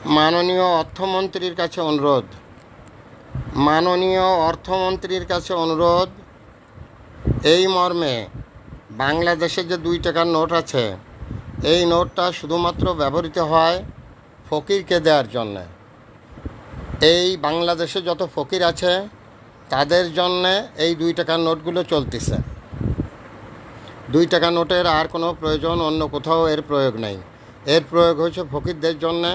মাননীয় অর্থমন্ত্রীর কাছে অনুরোধ মাননীয় অর্থমন্ত্রীর কাছে অনুরোধ এই মর্মে, বাংলাদেশে যে 2 টাকার নোট আছে, এই নোটটা শুধুমাত্র ব্যবহৃত হয় ফকিরকে দেওয়ার জন্যে। এই বাংলাদেশে যত ফকির আছে তাদের জন্যে এই 2 টাকার নোটগুলো চলতেছে। 2 টাকা নোটের আর কোনো প্রয়োজন অন্য কোথাও এর প্রয়োগ নেই। এর প্রয়োগ হচ্ছে ফকিরদের জন্যে।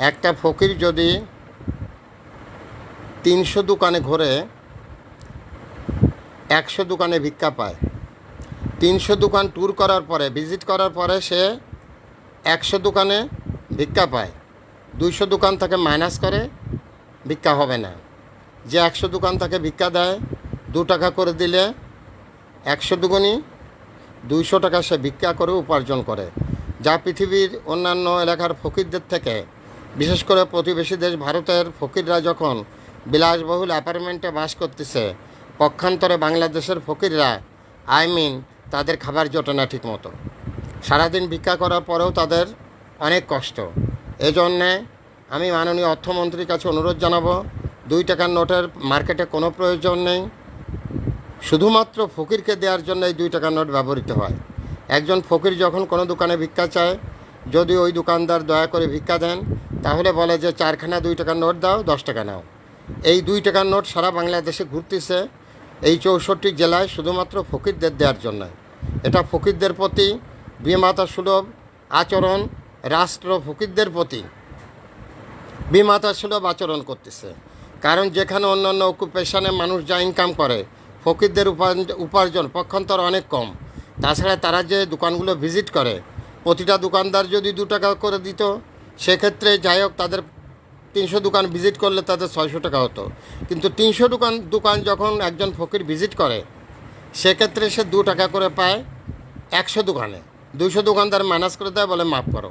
একটা ফকির যদি 300 দোকানে ঘুরে 100 দোকানে ভিক্ষা পায়, 300 দোকান ট্যুর করার পরে, ভিজিট করার পরে সে 100 দোকানে ভিক্ষা পায়, 200 দোকান তাকে মাইনাস করে ভিক্ষা হবে না। যে 100 দোকান তাকে ভিক্ষা দেয়, 2 টাকা করে দিলে 100 দুগুণী 200 টাকা সে ভিক্ষা করে উপার্জন করে, যা পৃথিবীর অন্যান্য এলাকার ফকিরদের থেকে, বিশেষ করে প্রতিবেশী দেশ ভারতের ফকিররা যখন বিলাসবহুল অ্যাপার্টমেন্টে বাস করতেছে, পক্ষান্তরে বাংলাদেশের ফকিররা তাদের খাবার জোটে না ঠিক মতো। সারাদিন ভিক্ষা করার পরেও তাদের অনেক কষ্ট। এজন্যে আমি মাননীয় অর্থমন্ত্রীর কাছে অনুরোধ জানাবো, 2 টাকার নোটের মার্কেটে কোনো প্রয়োজন নেই। শুধুমাত্র ফকিরকে দেওয়ার জন্য এই 2 টাকার নোট ব্যবহৃত হয়। একজন ফকির যখন কোনো দোকানে ভিক্ষা চায়, যদি ওই দোকানদার দয়া করে ভিক্ষা দেন, তাহলে বলে যে 4খানা 2 টাকার নোট দাও, 10 টাকা নাও। এই 2 টাকার নোট সারা বাংলাদেশে ঘুরতেছে, এই 64 জেলায়, শুধুমাত্র ফকিরদের দেওয়ার জন্য। এটা ফকিরদের প্রতি বিমাতা সুলভ আচরণ। রাষ্ট্র ফকিরদের প্রতি বিমাতা সুলভ আচরণ করতেছে। কারণ যেখানে অন্যান্য অকুপেশনে মানুষ যা ইনকাম করে, ফকিরদের উপার্জন পক্ষান্তর অনেক কম। তাছাড়া তারা যে দোকানগুলো ভিজিট করে, প্রতিটা দোকানদার যদি 2 টাকা করে দিত, সেক্ষেত্রে যাই হোক তাদের 300 দোকান ভিজিট করলে তাদের 600 টাকা হতো। কিন্তু 300 দোকান যখন একজন ফকির ভিজিট করে, সেক্ষেত্রে সে 2 টাকা করে পায় 100 দোকানে। 200 দোকানদার মাইনাস করে দেয়, বলে মাফ করো।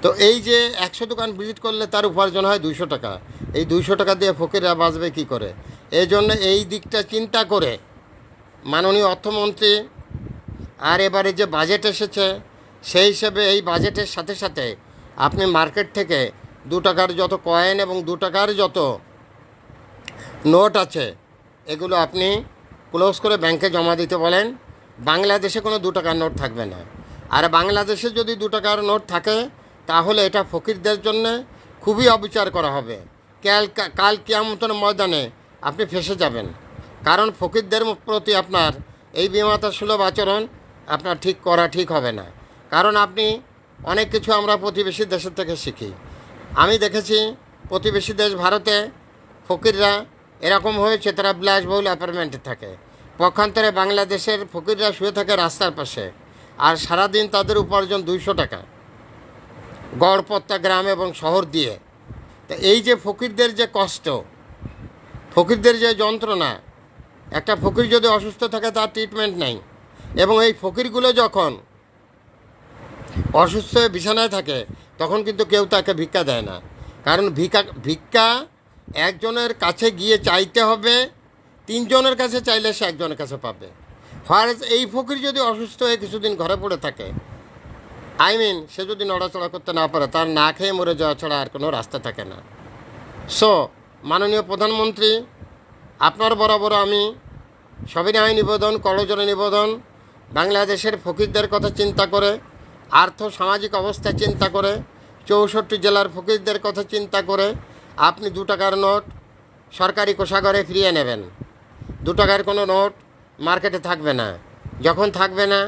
তো এই যে 100 দোকান ভিজিট করলে তার উপার্জন হয় 200 টাকা। এই 200 টাকা দিয়ে ফকিররা বাঁচবে কী করে? এই জন্য এই দিকটা চিন্তা করে মাননীয় অর্থমন্ত্রী, আর এবারে যে বাজেট এসেছে, সেই হিসেবে এই বাজেটের সাথে সাথে আপনি মার্কেট থেকে 2 টাকার যত কয়েন এবং 2 টাকার যত নোট আছে, এগুলো আপনি ক্লোজ করে ব্যাংকে জমা দিতে বলেন। বাংলাদেশে কোনো 2 টাকার নোট থাকবে না। আর বাংলাদেশে যদি 2 টাকার নোট থাকে, তাহলে এটা ফকিরদের জন্য খুবই অবিচার করা হবে। কাল কিয়ামতের ময়দানে আপনি ফেঁসে যাবেন। কারণ ফকিরদের প্রতি আপনার এই বিমাতা সুলভ আচরণ আপনার ঠিক হবে না। কারণ আপনি অনেক কিছু আমরা প্রতিবেশী দেশের থেকে শিখি। আমি দেখেছি প্রতিবেশী দেশ ভারতে ফকিররা এরকম হয়েছে, তারা বিলাসবহুল অ্যাপার্টমেন্টে থাকে। পক্ষান্তরে বাংলাদেশের ফকিররা শুয়ে থাকে রাস্তার পাশে, আর সারাদিন তাদের উপার্জন 200 টাকা, গড়পত্তা গ্রাম এবং শহর দিয়ে। তা এই যে ফকিরদের যে কষ্ট, ফকিরদের যে যন্ত্রণা, একটা ফকির যদি অসুস্থ থাকে তার ট্রিটমেন্ট নেই, এবং এই ফকিরগুলো যখন অসুস্থ হয়ে বিছানায় থাকে, তখন কিন্তু কেউ তাকে ভিক্ষা দেয় না। কারণ ভিক্ষা একজনের কাছে গিয়ে চাইতে হবে, 3 জনের কাছে চাইলে সে একজনের কাছে পাবে। ফার্স্ট এই ফকির যদি অসুস্থ হয়ে কিছুদিন ঘরে পড়ে থাকে, সে যদি নড়াচড়া করতে না পারে, তার না খেয়ে মরে যাওয়া ছাড়া আর কোনো রাস্তা থাকে না। সো মাননীয় প্রধানমন্ত্রী, আপনার বরাবর আমি সবিনয় নিবেদন, করজোড়ে নিবেদন, বাংলাদেশের ফকিরদের কথা চিন্তা করে, আর্থ সামাজিক অবস্থা চিন্তা করে, 64 জেলার ফকিরদের কথা চিন্তা করে আপনি 2 টাকার নোট সরকারি কোষাগারে ফিরিয়ে নেবেন। 2 টাকার কোনো নোট মার্কেটে থাকবে না। যখন থাকবে না,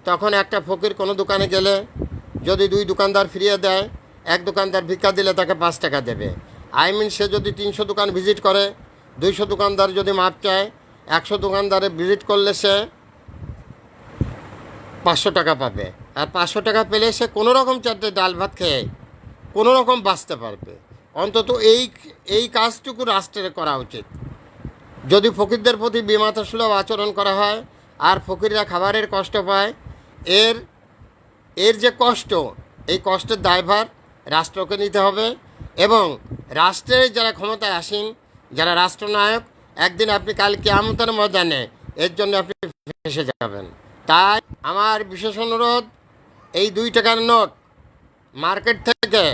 তখন একটা ফকির কোনো দোকানে গেলে যদি 2 দোকানদার ফিরিয়ে দেয়, 1 দোকানদার ভিক্ষা দিলে তাকে 5 টাকা দেবে। সে যদি 300 দোকান ভিজিট করে, 200 দোকানদার যদি মাপ চায়, 100 দোকানদারে ভিজিট করলে সে 500 টাকা পাবে। আর 500 টাকা পেলে সে কোনো রকম 4টে ডাল ভাত খেয়ে কোনো রকম বাঁচতে পারবে। অন্তত এই কাজটুকু রাষ্ট্রের করা উচিত। যদি ফকিরদের প্রতি বিমাতা সুলভ আচরণ করা হয় আর ফকিররা খাবারের কষ্ট পায়, এর যে কষ্ট, এই কষ্টের দায়ভার রাষ্ট্রকে নিতে হবে। এবং রাষ্ট্রের যারা ক্ষমতায় আসীন, যারা রাষ্ট্রনায়ক, একদিন আপনি কাল কিয়ামতের ময়দানে এর জন্য আপনি ফেঁসে যাবেন। তাই আমার বিশেষ অনুরোধ, এই 2 টাকার নোট মার্কেট থেকে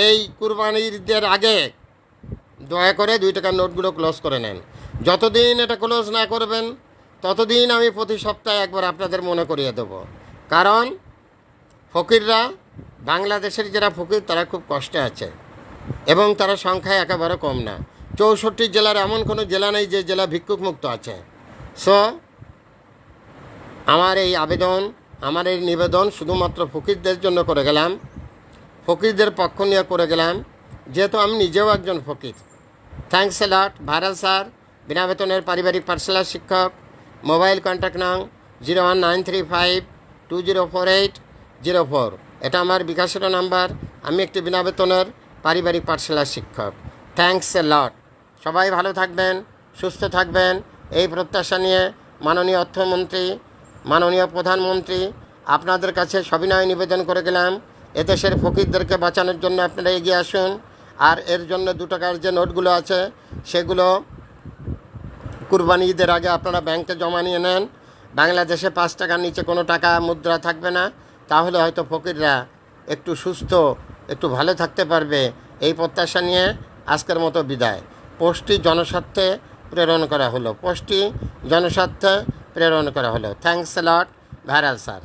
এই কুরবানির ঈদের আগে দয়া করে 2 টাকার নোটগুলো ক্লোজ করে নেন। যতদিন এটা ক্লোজ না করবেন ততদিন আমি প্রতি সপ্তাহে একবার আপনাদের মনে করিয়ে দেব। কারণ ফকিররা, বাংলাদেশের যারা ফকির তারা খুব কষ্টে আছে এবং তারা সংখ্যায় একেবারে কম না। 64 জেলার এমন কোনো জেলা নেই যে জেলা ভিক্ষুক মুক্ত আছে। সো আমার এই আবেদন, আমার এই নিবেদন শুধুমাত্র ফকিরদের জন্য করে গেলাম, ফকিরদের পক্ষ নিয়ে করে গেলাম, যেহেতু আমি নিজেও একজন ফকির। Thanks a lot. Viral sir, বিনা বেতনের পারিবারিক পাঠশালার শিক্ষক। মোবাইল কন্ট্যাক্ট নং 01935204804। এটা আমার বিকাশের নাম্বার। আমি একটি বিনা বেতনের পারিবারিক পাঠশালার শিক্ষক। থ্যাঙ্কস এ লট। সবাই ভালো থাকবেন, সুস্থ থাকবেন, এই প্রত্যাশা নিয়ে মাননীয় অর্থমন্ত্রী, মাননীয় প্রধানমন্ত্রী আপনাদের কাছে সবিনয় নিবেদন করে গেলাম, এদেশের ফকিরদেরকে বাঁচানোর জন্য আপনারা এগিয়ে আসুন। আর এর জন্য 2 টাকার যে নোটগুলো আছে সেগুলো কুরবানি ঈদের আগে আপনারা ব্যাংকে জমা নিয়ে নেন। বাংলাদেশে 5 টাকার নিচে কোনো টাকা মুদ্রা থাকবে না। তাহলে হয়তো ফকিররা একটু সুস্থ, একটু ভালো থাকতে পারবে। এই প্রত্যাশা নিয়ে আজকের মতো বিদায়। পোস্টটি জনস্বার্থে প্রেরণ করা হলো। Thanks a lot. Viral sir.